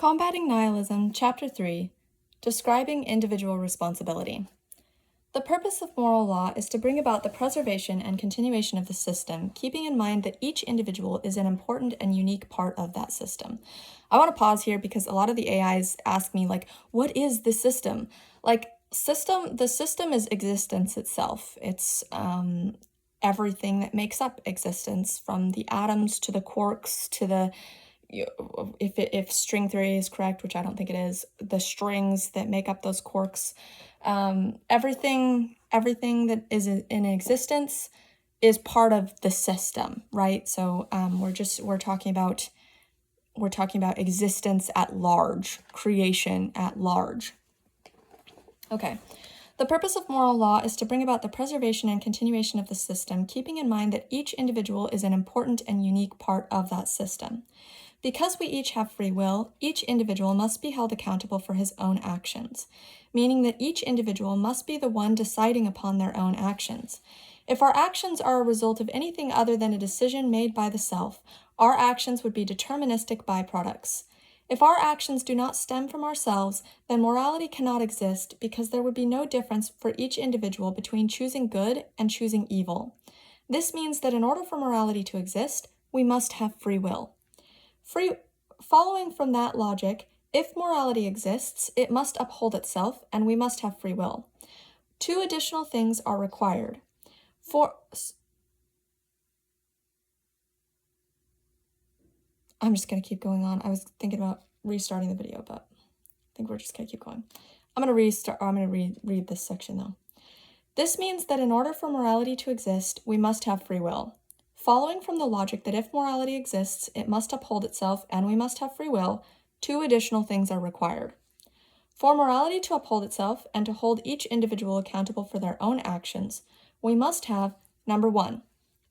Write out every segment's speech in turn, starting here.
Combating Nihilism, Chapter 3, Describing Individual Responsibility. The purpose of moral law is to bring about the preservation and continuation of the system, keeping in mind that each individual is an important and unique part of that system. I want to pause here because a lot of the AIs ask me, what is the system? The system is existence itself. It's everything that makes up existence, from the atoms to the quarks to the if string theory is correct, which I don't think it is, the strings that make up those quarks, everything that is in existence is part of the system, right? So we're talking about existence at large, creation at large. Okay. The purpose of moral law is to bring about the preservation and continuation of the system, keeping in mind that each individual is an important and unique part of that system. Because we each have free will, each individual must be held accountable for his own actions, meaning that each individual must be the one deciding upon their own actions. If our actions are a result of anything other than a decision made by the self, our actions would be deterministic byproducts. If our actions do not stem from ourselves, then morality cannot exist because there would be no difference for each individual between choosing good and choosing evil. This means that in order for morality to exist, we must have free will. Following from that logic, if morality exists, it must uphold itself, and we must have free will. Two additional things are required. I'm just going to keep going on. I was thinking about restarting the video, but I think we're just going to keep going. I'm going to read this section though. This means that in order for morality to exist, we must have free will. Following from the logic that if morality exists, it must uphold itself and we must have free will, two additional things are required. For morality to uphold itself and to hold each individual accountable for their own actions, we must have, number one,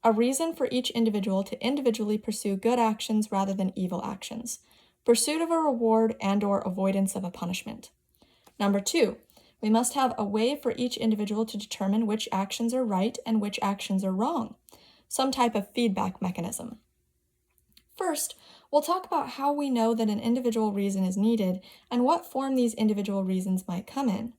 a reason for each individual to individually pursue good actions rather than evil actions, pursuit of a reward and/or avoidance of a punishment. Number two, we must have a way for each individual to determine which actions are right and which actions are wrong, some type of feedback mechanism. First, we'll talk about how we know that an individual reason is needed and what form these individual reasons might come in.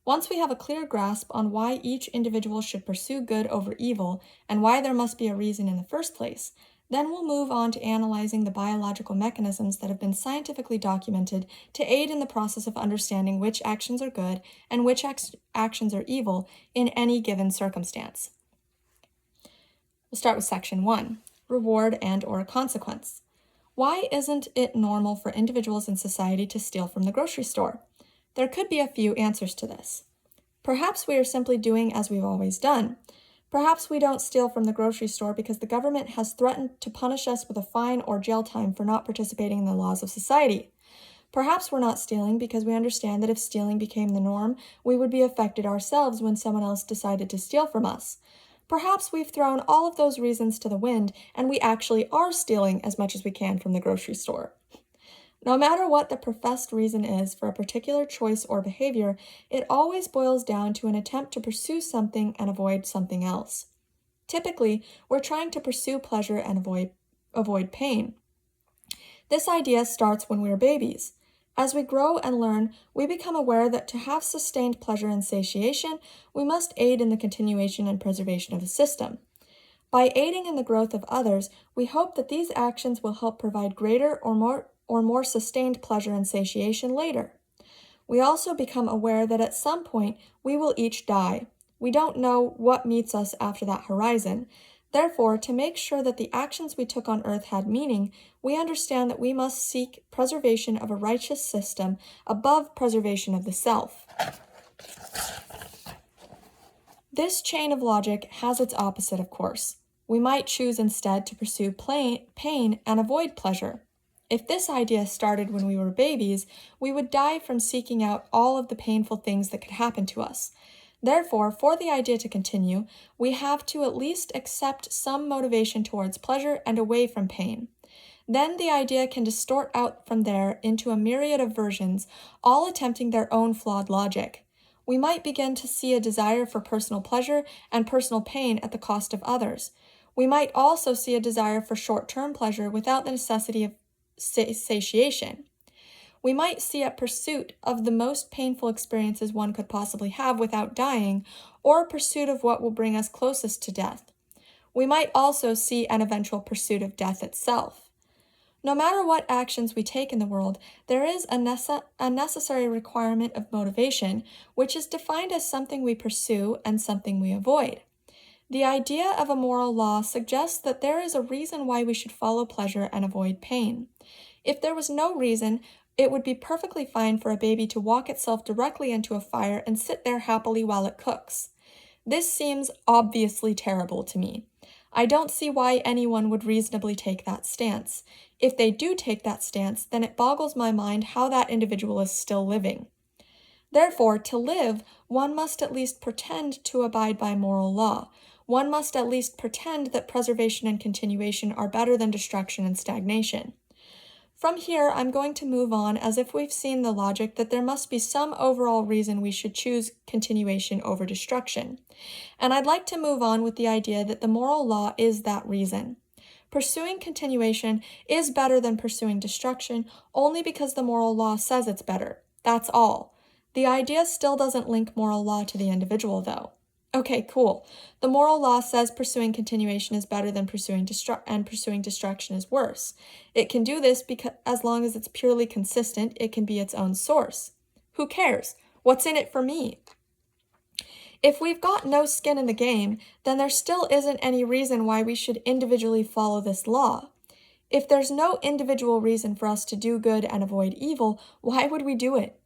Once we have a clear grasp on why each individual should pursue good over evil and why there must be a reason in the first place, then we'll move on to analyzing the biological mechanisms that have been scientifically documented to aid in the process of understanding which actions are good and which actions are evil in any given circumstance. We'll start with Section 1, Reward and/or Consequence. Why isn't it normal for individuals in society to steal from the grocery store? There could be a few answers to this. Perhaps we are simply doing as we've always done. Perhaps we don't steal from the grocery store because the government has threatened to punish us with a fine or jail time for not participating in the laws of society. Perhaps we're not stealing because we understand that if stealing became the norm, we would be affected ourselves when someone else decided to steal from us. Perhaps we've thrown all of those reasons to the wind and we actually are stealing as much as we can from the grocery store. No matter what the professed reason is for a particular choice or behavior, it always boils down to an attempt to pursue something and avoid something else. Typically, we're trying to pursue pleasure and avoid pain. This idea starts when we're babies. As we grow and learn, we become aware that to have sustained pleasure and satiation, we must aid in the continuation and preservation of the system. By aiding in the growth of others, we hope that these actions will help provide greater or more sustained pleasure and satiation later. We also become aware that at some point we will each die. We don't know what meets us after that horizon. Therefore, to make sure that the actions we took on earth had meaning, we understand that we must seek preservation of a righteous system above preservation of the self. This chain of logic has its opposite, of course. We might choose instead to pursue pain and avoid pleasure. If this idea started when we were babies, we would die from seeking out all of the painful things that could happen to us. Therefore, for the idea to continue, we have to at least accept some motivation towards pleasure and away from pain. Then the idea can distort out from there into a myriad of versions, all attempting their own flawed logic. We might begin to see a desire for personal pleasure and personal pain at the cost of others. We might also see a desire for short-term pleasure without the necessity of satiation. we might see a pursuit of the most painful experiences one could possibly have without dying, or a pursuit of what will bring us closest to death. We might also see an eventual pursuit of death itself. No matter what actions we take in the world, there is a necessary requirement of motivation, which is defined as something we pursue and something we avoid. The idea of a moral law suggests that there is a reason why we should follow pleasure and avoid pain. If there was no reason, it would be perfectly fine for a baby to walk itself directly into a fire and sit there happily while it cooks. This seems obviously terrible to me. I don't see why anyone would reasonably take that stance. If they do take that stance, then it boggles my mind how that individual is still living. Therefore, to live, one must at least pretend to abide by moral law. One must at least pretend that preservation and continuation are better than destruction and stagnation. From here, I'm going to move on as if we've seen the logic that there must be some overall reason we should choose continuation over destruction. And I'd like to move on with the idea that the moral law is that reason. Pursuing continuation is better than pursuing destruction only because the moral law says it's better. That's all. The idea still doesn't link moral law to the individual, though. Okay, cool. The moral law says pursuing continuation is better than pursuing destruction is worse. It can do this because as long as it's purely consistent, it can be its own source. Who cares? What's in it for me? If we've got no skin in the game, then there still isn't any reason why we should individually follow this law. If there's no individual reason for us to do good and avoid evil, why would we do it?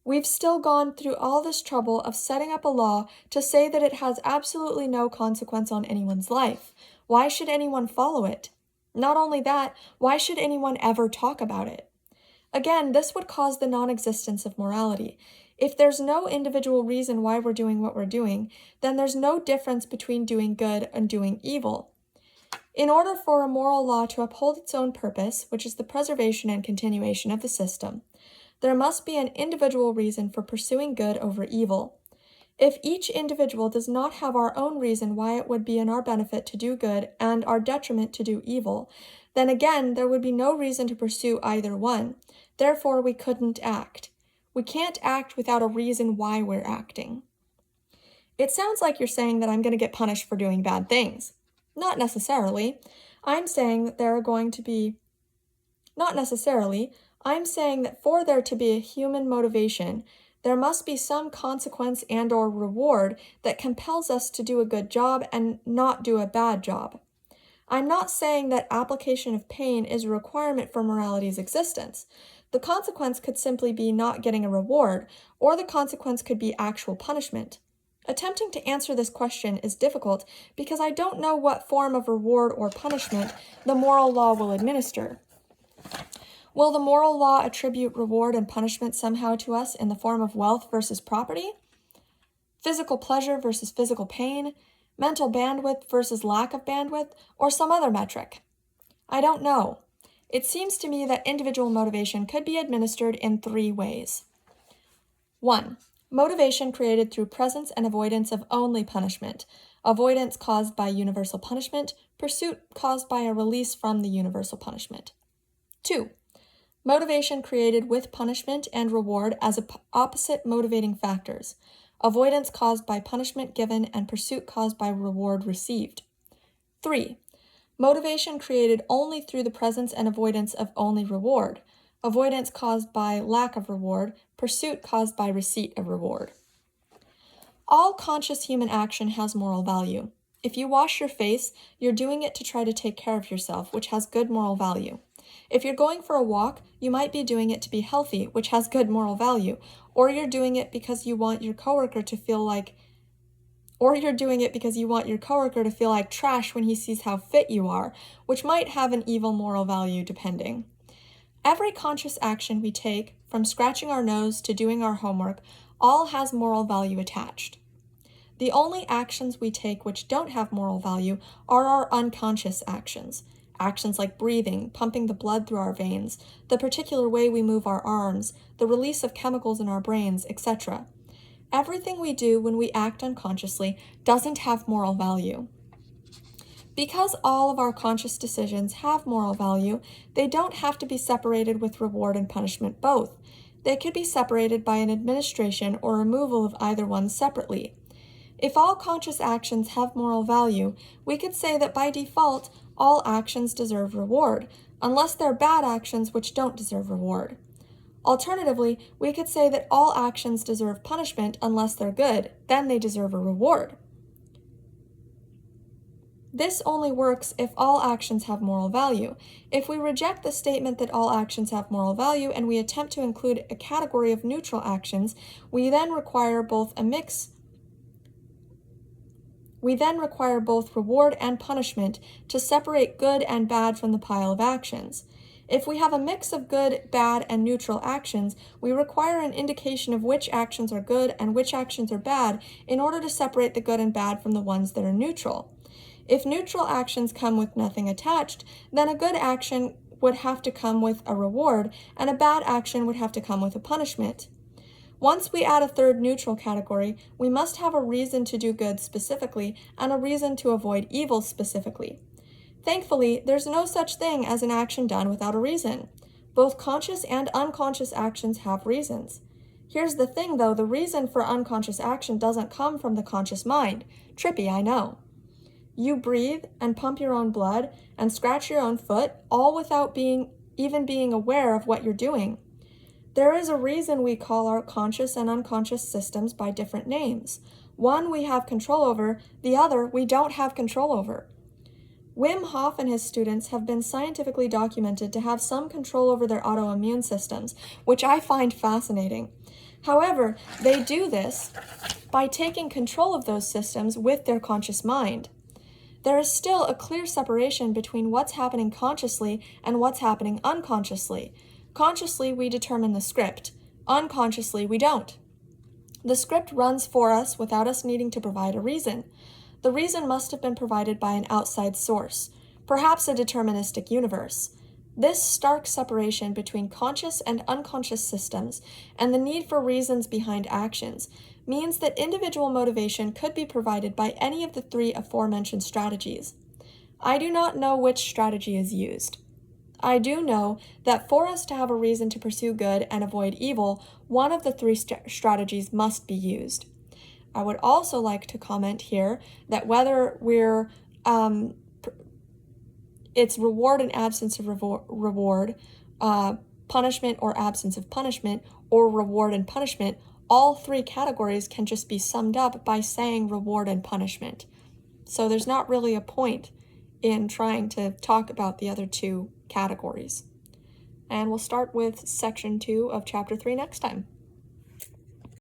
We've still gone through all this trouble of setting up a law to say that it has absolutely no consequence on anyone's life. Why should anyone follow it? Not only that, why should anyone ever talk about it? Again, this would cause the non-existence of morality. If there's no individual reason why we're doing what we're doing, then there's no difference between doing good and doing evil. In order for a moral law to uphold its own purpose, which is the preservation and continuation of the system, there must be an individual reason for pursuing good over evil. If each individual does not have our own reason why it would be in our benefit to do good and our detriment to do evil, then again there would be no reason to pursue either one. Therefore, we couldn't act. We can't act without a reason why we're acting. It sounds like you're saying that I'm going to get punished for doing bad things. Not necessarily. I'm saying that there are going to be... Not necessarily. I'm saying that for there to be a human motivation, there must be some consequence and or reward that compels us to do a good job and not do a bad job. I'm not saying that application of pain is a requirement for morality's existence. The consequence could simply be not getting a reward, or the consequence could be actual punishment. Attempting to answer this question is difficult because I don't know what form of reward or punishment the moral law will administer. Will the moral law attribute reward and punishment somehow to us in the form of wealth versus property? Physical pleasure versus physical pain? Mental bandwidth versus lack of bandwidth? Or some other metric? I don't know. It seems to me that individual motivation could be administered in 3 ways. 1. Motivation created through presence and avoidance of only punishment. Avoidance caused by universal punishment. Pursuit caused by a release from the universal punishment. 2. Motivation created with punishment and reward as opposite motivating factors. Avoidance caused by punishment given and pursuit caused by reward received. 3. Motivation created only through the presence and avoidance of only reward. Avoidance caused by lack of reward. Pursuit caused by receipt of reward. All conscious human action has moral value. If you wash your face, you're doing it to try to take care of yourself, which has good moral value. If you're going for a walk, you might be doing it to be healthy, which has good moral value, or you're doing it because you want your coworker to feel like trash when he sees how fit you are, which might have an evil moral value depending. Every conscious action we take, from scratching our nose to doing our homework, all has moral value attached. The only actions we take which don't have moral value are our unconscious actions. Actions like breathing, pumping the blood through our veins, the particular way we move our arms, the release of chemicals in our brains, etc. Everything we do when we act unconsciously doesn't have moral value. Because all of our conscious decisions have moral value, they don't have to be separated with reward and punishment both. They could be separated by an administration or removal of either one separately. If all conscious actions have moral value, we could say that by default, all actions deserve reward, unless they're bad actions which don't deserve reward. Alternatively, we could say that all actions deserve punishment unless they're good, then they deserve a reward. This only works if all actions have moral value. If we reject the statement that all actions have moral value and we attempt to include a category of neutral actions, we then require both reward and punishment to separate good and bad from the pile of actions. If we have a mix of good, bad, and neutral actions, we require an indication of which actions are good and which actions are bad in order to separate the good and bad from the ones that are neutral. If neutral actions come with nothing attached, then a good action would have to come with a reward, and a bad action would have to come with a punishment. Once we add a third neutral category, we must have a reason to do good specifically and a reason to avoid evil specifically. Thankfully, there's no such thing as an action done without a reason. Both conscious and unconscious actions have reasons. Here's the thing, though, the reason for unconscious action doesn't come from the conscious mind. Trippy, I know. You breathe and pump your own blood and scratch your own foot, all without even being aware of what you're doing. There is a reason we call our conscious and unconscious systems by different names. One we have control over, the other we don't have control over. Wim Hof and his students have been scientifically documented to have some control over their autoimmune systems, which I find fascinating. However, they do this by taking control of those systems with their conscious mind. There is still a clear separation between what's happening consciously and what's happening unconsciously. Consciously, we determine the script. Unconsciously, we don't. The script runs for us without us needing to provide a reason. The reason must have been provided by an outside source, perhaps a deterministic universe. This stark separation between conscious and unconscious systems and the need for reasons behind actions means that individual motivation could be provided by any of the three aforementioned strategies. I do not know which strategy is used. I do know that for us to have a reason to pursue good and avoid evil, one of the three strategies must be used. I would also like to comment here that whether it's reward and absence of reward, punishment or absence of punishment, or reward and punishment, all three categories can just be summed up by saying reward and punishment. So there's not really a point in trying to talk about the other two categories. And we'll start with section 2 of chapter 3 next time.